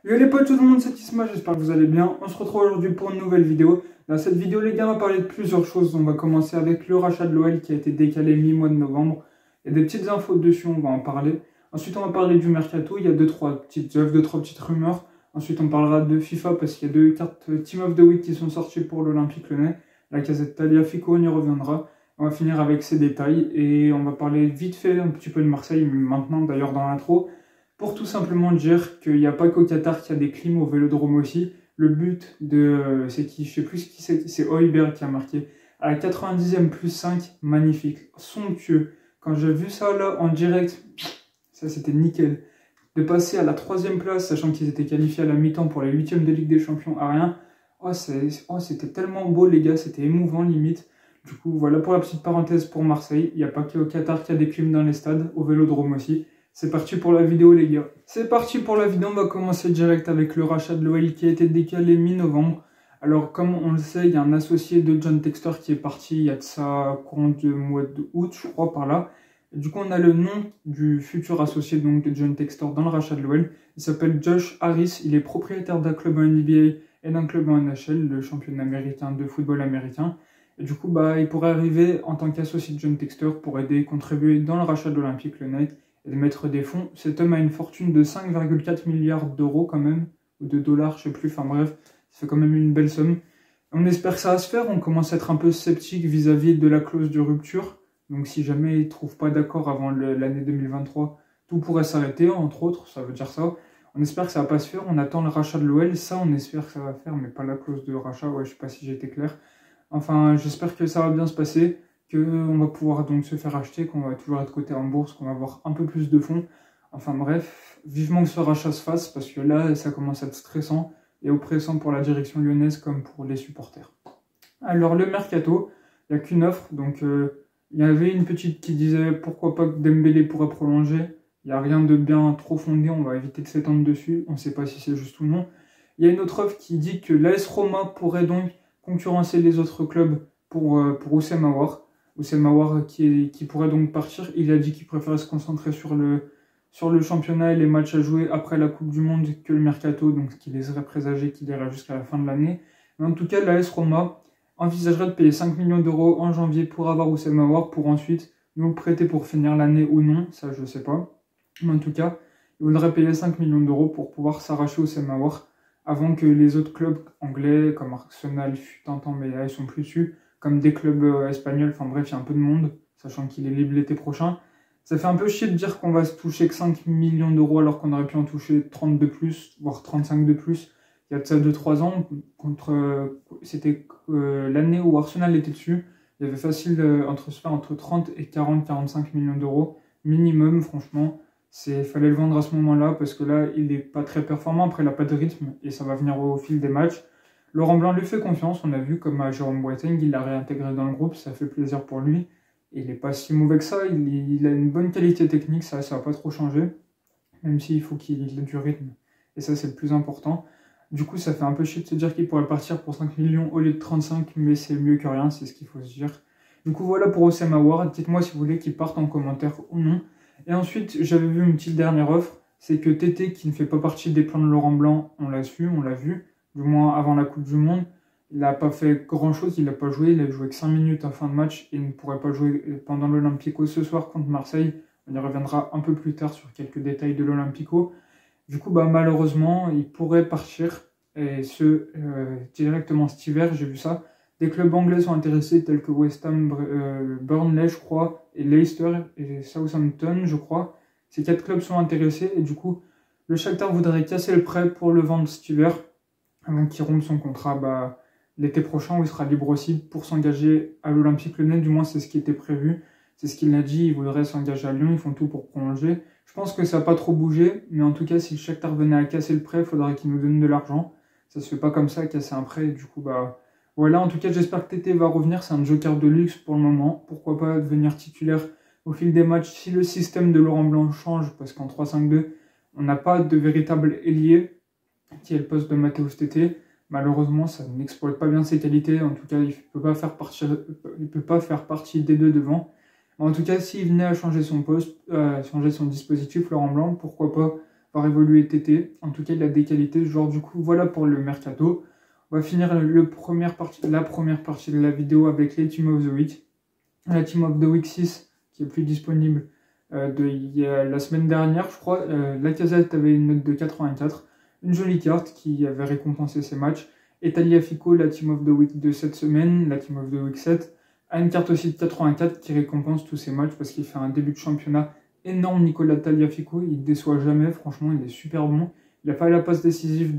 Yo les potes, tout le monde, c'est Isma, j'espère que vous allez bien. On se retrouve aujourd'hui pour une nouvelle vidéo. Dans cette vidéo, les gars, on va parler de plusieurs choses. On va commencer avec le rachat de l'OL qui a été décalé mi-mois de novembre. Il y a des petites infos dessus, on va en parler. Ensuite, on va parler du mercato. Il y a deux, trois petites œuvres, deux, trois petites rumeurs. Ensuite, on parlera de FIFA parce qu'il y a deux cartes Team of the Week qui sont sorties pour l'Olympique Lyonnais. La casette Tagliafico, on y reviendra. On va finir avec ces détails et on va parler vite fait un petit peu de Marseille, maintenant d'ailleurs dans l'intro. Pour tout simplement dire qu'il n'y a pas qu'au Qatar qu'il y a des clims au Vélodrome aussi. Le but de... c'est qui, je sais plus qui c'est Højbjerg qui a marqué. À la 90e plus 5, magnifique, somptueux. Quand j'ai vu ça là en direct, ça c'était nickel. De passer à la 3e place, sachant qu'ils étaient qualifiés à la mi-temps pour les 8e de Ligue des Champions à rien. C'était tellement beau les gars, c'était émouvant limite. Du coup voilà pour la petite parenthèse pour Marseille. Il n'y a pas qu'au Qatar qu'il y a des clims dans les stades, au Vélodrome aussi. C'est parti pour la vidéo les gars. C'est parti pour la vidéo, on va commencer direct avec le rachat de l'OL qui a été décalé mi-novembre. Alors comme on le sait, il y a un associé de John Textor qui est parti il y a de ça courant du mois d'août, je crois par là. Et du coup on a le nom du futur associé donc de John Textor dans le rachat de l'OL. Il s'appelle Josh Harris, il est propriétaire d'un club en NBA et d'un club en NHL, le championnat américain de football américain. Et du coup il pourrait arriver en tant qu'associé de John Textor pour aider, contribuer dans le rachat de l'Olympique Lyonnais et de mettre des fonds. Cet homme a une fortune de 5,4 milliards d'euros quand même, ou de dollars, je sais plus, enfin bref, ça fait quand même une belle somme. On espère que ça va se faire, on commence à être un peu sceptique vis-à-vis de la clause de rupture, donc si jamais ils ne trouvent pas d'accord avant l'année 2023, tout pourrait s'arrêter, entre autres, ça veut dire ça. On espère que ça va pas se faire, on attend le rachat de l'OL, ça on espère que ça va faire, mais pas la clause de rachat, ouais je sais pas si j'ai été clair. Enfin, j'espère que ça va bien se passer, qu'on va pouvoir donc se faire acheter, qu'on va toujours être coté en bourse, qu'on va avoir un peu plus de fonds. Enfin bref, vivement que ce rachat se fasse, parce que là, ça commence à être stressant et oppressant pour la direction lyonnaise comme pour les supporters. Alors le mercato, il n'y a qu'une offre, donc il y avait une petite qui disait pourquoi pas que Dembélé pourrait prolonger. Il n'y a rien de bien trop fondé, on va éviter de s'étendre dessus, on ne sait pas si c'est juste ou non. Il y a une autre offre qui dit que l'AS Roma pourrait donc concurrencer les autres clubs pour Houssem Aouar. Houssem Aouar qui pourrait donc partir. Il a dit qu'il préférait se concentrer sur le championnat et les matchs à jouer après la Coupe du Monde que le mercato, donc ce qui laisserait présager qu'il ira jusqu'à la fin de l'année. Mais en tout cas, l'AS Roma envisagerait de payer 5 millions d'euros en janvier pour avoir Houssem Aouar, pour ensuite nous le prêter pour finir l'année ou non, ça je sais pas. Mais en tout cas, il voudrait payer 5 millions d'euros pour pouvoir s'arracher Houssem Aouar avant que les autres clubs anglais, comme Arsenal, fut un temps, mais là ils sont plus dessus, comme des clubs espagnols, enfin bref, il y a un peu de monde, sachant qu'il est libre l'été prochain. Ça fait un peu chier de dire qu'on va se toucher que 5 millions d'euros alors qu'on aurait pu en toucher 30 de plus, voire 35 de plus. Il y a de ça 2-3 ans, c'était l'année où Arsenal était dessus. Il y avait facile entre 30 et 40-45 millions d'euros, minimum franchement. Fallait le vendre à ce moment-là parce que là, il n'est pas très performant. Après, il n'a pas de rythme et ça va venir au fil des matchs. Laurent Blanc lui fait confiance. On a vu comme à Jérôme Boateng, il l'a réintégré dans le groupe. Ça fait plaisir pour lui. Et il n'est pas si mauvais que ça. Il a une bonne qualité technique. Ça va pas trop changer. Même s'il faut qu'il ait du rythme. Et ça, c'est le plus important. Du coup, ça fait un peu chier de se dire qu'il pourrait partir pour 5 millions au lieu de 35. Mais c'est mieux que rien. C'est ce qu'il faut se dire. Du coup, voilà pour Houssem Aouar. Dites-moi si vous voulez qu'il parte en commentaire ou non. Et ensuite, j'avais vu une petite dernière offre, c'est que Tété, qui ne fait pas partie des plans de Laurent Blanc, on l'a vu, du moins avant la Coupe du Monde, il n'a pas fait grand-chose, il n'a pas joué, il a joué que 5 minutes en fin de match et il ne pourrait pas jouer pendant l'Olympico ce soir contre Marseille. On y reviendra un peu plus tard sur quelques détails de l'Olympico. Du coup, malheureusement, il pourrait partir, et directement cet hiver, j'ai vu ça. Des clubs anglais sont intéressés, tels que West Ham, Burnley, je crois, et Leicester et Southampton, je crois. Ces 4 clubs sont intéressés, et du coup, le Shakhtar voudrait casser le prêt pour le vendre cet hiver, avant qu'il rompe son contrat l'été prochain, où il sera libre aussi pour s'engager à l'Olympique Lyonnais. Du moins, c'est ce qui était prévu. C'est ce qu'il a dit, il voudrait s'engager à Lyon, ils font tout pour prolonger. Je pense que ça n'a pas trop bougé, mais en tout cas, si le Shakhtar venait à casser le prêt, il faudrait qu'il nous donne de l'argent. Ça se fait pas comme ça, casser un prêt, et du coup, voilà, en tout cas, j'espère que Tété va revenir. C'est un joker de luxe pour le moment. Pourquoi pas devenir titulaire au fil des matchs si le système de Laurent Blanc change, parce qu'en 3-5-2, on n'a pas de véritable ailier, qui est le poste de Matheus Tété. Malheureusement, ça n'exploite pas bien ses qualités. En tout cas, il ne peut pas faire partie des deux devant. En tout cas, s'il venait à changer son poste, changer son dispositif, Laurent Blanc, pourquoi pas par évoluer cet été. En tout cas, il a des qualités. Genre, du coup, voilà pour le mercato. On va finir la première partie de la vidéo avec les Team of the Week. La Team of the Week 6, qui est plus disponible la semaine dernière, je crois. Lacazette avait une note de 84. Une jolie carte qui avait récompensé ses matchs. Et Tagliafico, la Team of the Week de cette semaine, la Team of the Week 7, a une carte aussi de 84 qui récompense tous ses matchs parce qu'il fait un début de championnat énorme. Nicolas Tagliafico, il ne déçoit jamais, franchement, il est super bon. Il a fait la passe décisive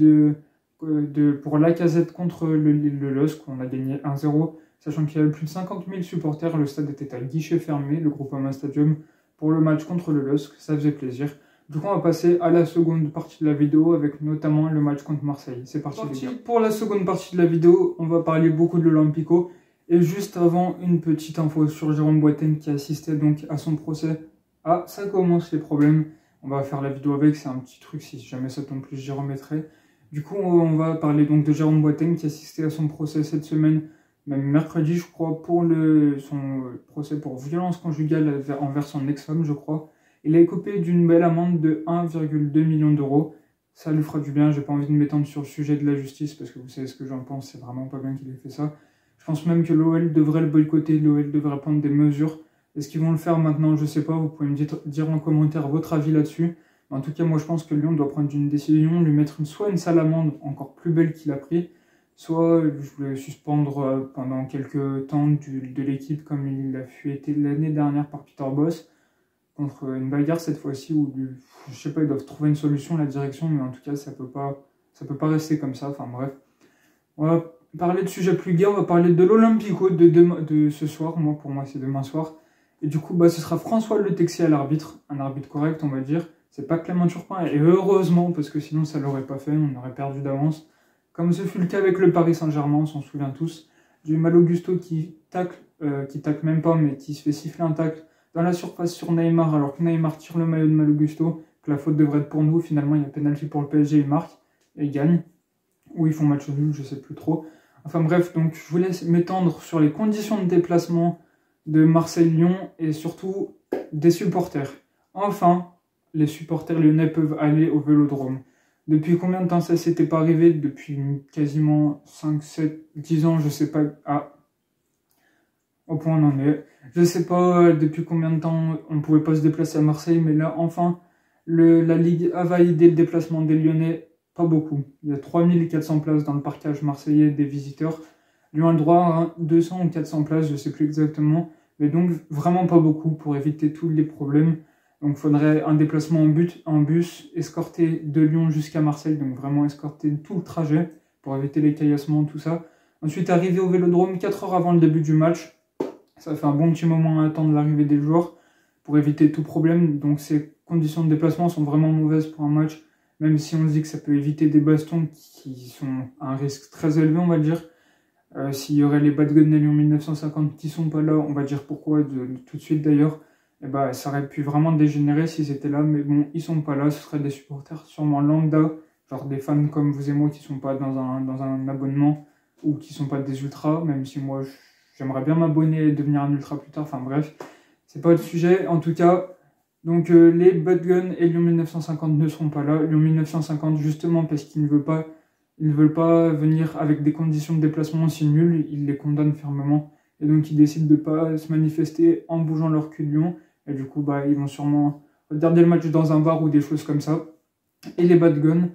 pour Lacazette contre le LOSC, on a gagné 1-0, sachant qu'il y avait plus de 50 000 supporters, le stade était à guichet fermé, le Groupama Stadium, pour le match contre le LOSC, ça faisait plaisir. Du coup, on va passer à la seconde partie de la vidéo avec notamment le match contre Marseille. C'est parti les gars. Pour la seconde partie de la vidéo, on va parler beaucoup de l'Olympico. Et juste avant, une petite info sur Jérôme Boateng qui assistait donc à son procès. Ah, ça commence les problèmes. On va faire la vidéo avec, c'est un petit truc, si jamais ça tombe plus, j'y remettrai. Du coup, on va parler donc de Jérôme Boateng qui assistait à son procès cette semaine, même mercredi je crois, pour son procès pour violence conjugale envers son ex-femme, je crois. Il a écopé d'une belle amende de 1,2 million d'euros. Ça lui fera du bien, j'ai pas envie de m'étendre sur le sujet de la justice parce que vous savez ce que j'en pense, c'est vraiment pas bien qu'il ait fait ça. Je pense même que l'OL devrait le boycotter, l'OL devrait prendre des mesures. Est-ce qu'ils vont le faire maintenant? Je sais pas, vous pouvez me dire en commentaire votre avis là-dessus. En tout cas, moi je pense que Lyon doit prendre une décision, lui mettre soit une sale amende encore plus belle qu'il a pris, soit le suspendre pendant quelques temps de l'équipe comme il a pu être l'année dernière par Peter Bosz, contre une bagarre cette fois-ci où, je sais pas, ils doivent trouver une solution, la direction, mais en tout cas ça peut pas rester comme ça, enfin bref. On va parler de sujets plus gais, on va parler de l'Olympico de ce soir, pour moi c'est demain soir. Et du coup, ce sera François Le Texier à l'arbitre, un arbitre correct on va dire. C'est pas Clément Turpin, et heureusement, parce que sinon ça l'aurait pas fait, on aurait perdu d'avance. Comme ce fut le cas avec le Paris Saint-Germain, on s'en souvient tous. Du Mal Augusto qui tacle même pas, mais qui se fait siffler un tacle dans la surface sur Neymar, alors que Neymar tire le maillot de Mal Augusto, que la faute devrait être pour nous. Finalement, il y a pénalty pour le PSG, il marque et il gagne. Ou ils font match nul, je sais plus trop. Enfin bref, donc je vous laisse m'étendre sur les conditions de déplacement de Marseille-Lyon et surtout des supporters. Enfin, les supporters lyonnais peuvent aller au Vélodrome. Depuis combien de temps ça s'était pas arrivé? Depuis quasiment 5, 7, 10 ans, je sais pas. Ah, au point on en est. Je sais pas depuis combien de temps on pouvait pas se déplacer à Marseille, mais là, enfin, la Ligue a validé le déplacement des Lyonnais. Pas beaucoup. Il y a 3400 places dans le parcage marseillais des visiteurs. Lyon a le droit à 200 ou 400 places, je sais plus exactement. Mais donc, vraiment pas beaucoup pour éviter tous les problèmes. Donc, il faudrait un déplacement en bus, escorté de Lyon jusqu'à Marseille. Donc, vraiment escorter tout le trajet pour éviter les caillassements, tout ça. Ensuite, arriver au Vélodrome 4 heures avant le début du match. Ça fait un bon petit moment à attendre l'arrivée des joueurs pour éviter tout problème. Donc, ces conditions de déplacement sont vraiment mauvaises pour un match. Même si on se dit que ça peut éviter des bastons qui sont à un risque très élevé, on va dire. S'il y aurait les Bad Guns et Lyon 1950 qui sont pas là, on va dire pourquoi tout de suite d'ailleurs. Et ça aurait pu vraiment dégénérer s'ils étaient là, mais bon, ils sont pas là. Ce seraient des supporters sûrement lambda, genre des fans comme vous et moi qui sont pas dans un abonnement ou qui sont pas des ultras, même si moi j'aimerais bien m'abonner et devenir un ultra plus tard. Enfin bref, c'est pas le sujet. En tout cas. Donc les Bad Guns et Lyon 1950 ne seront pas là. Lyon 1950 justement parce qu'ils ne veulent pas venir avec des conditions de déplacement aussi nulles, ils les condamnent fermement. Et donc ils décident de ne pas se manifester en bougeant leur cul de Lyon. Et du coup ils vont sûrement regarder le match dans un bar ou des choses comme ça. Et les Bad Guns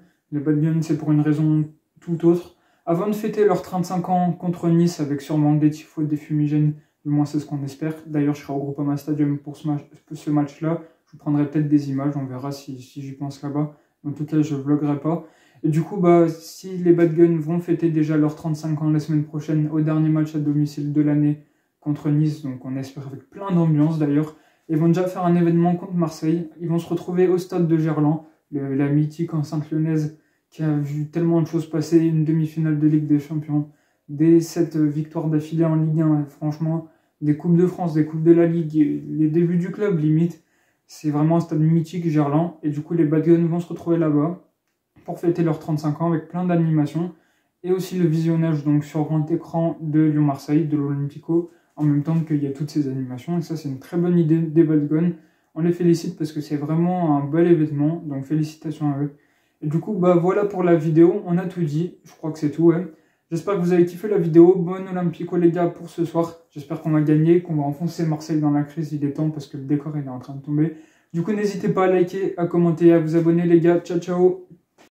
c'est pour une raison tout autre. Avant de fêter leurs 35 ans contre Nice avec sûrement des tifos, des fumigènes, du moins c'est ce qu'on espère. D'ailleurs je serai au Groupama Stadium pour ce match-là. Je vous prendrai peut-être des images, on verra si j'y pense là-bas. En tout cas, je ne vloguerai pas. Et du coup, si les Bad Guns vont fêter déjà leurs 35 ans la semaine prochaine, au dernier match à domicile de l'année contre Nice, donc on espère avec plein d'ambiance d'ailleurs, ils vont déjà faire un événement contre Marseille. Ils vont se retrouver au stade de Gerland, la mythique enceinte lyonnaise qui a vu tellement de choses passer, une demi-finale de Ligue des Champions, des 7 victoires d'affilée en Ligue 1, franchement, des Coupes de France, des Coupes de la Ligue, les débuts du club limite. C'est vraiment un stade mythique, Gerland. Et du coup, les Bad Guns vont se retrouver là-bas pour fêter leurs 35 ans avec plein d'animations. Et aussi le visionnage donc sur grand écran de Lyon-Marseille, de l'Olympico, en même temps qu'il y a toutes ces animations. Et ça, c'est une très bonne idée des Bad Guns. On les félicite parce que c'est vraiment un bel événement, donc félicitations à eux. Et du coup, bah voilà pour la vidéo, on a tout dit, je crois que c'est tout. Ouais. J'espère que vous avez kiffé la vidéo, bonne Olympico les gars pour ce soir. J'espère qu'on va gagner, qu'on va enfoncer Marseille dans la crise, il est temps parce que le décor il est en train de tomber. Du coup, n'hésitez pas à liker, à commenter, à vous abonner les gars, ciao ciao.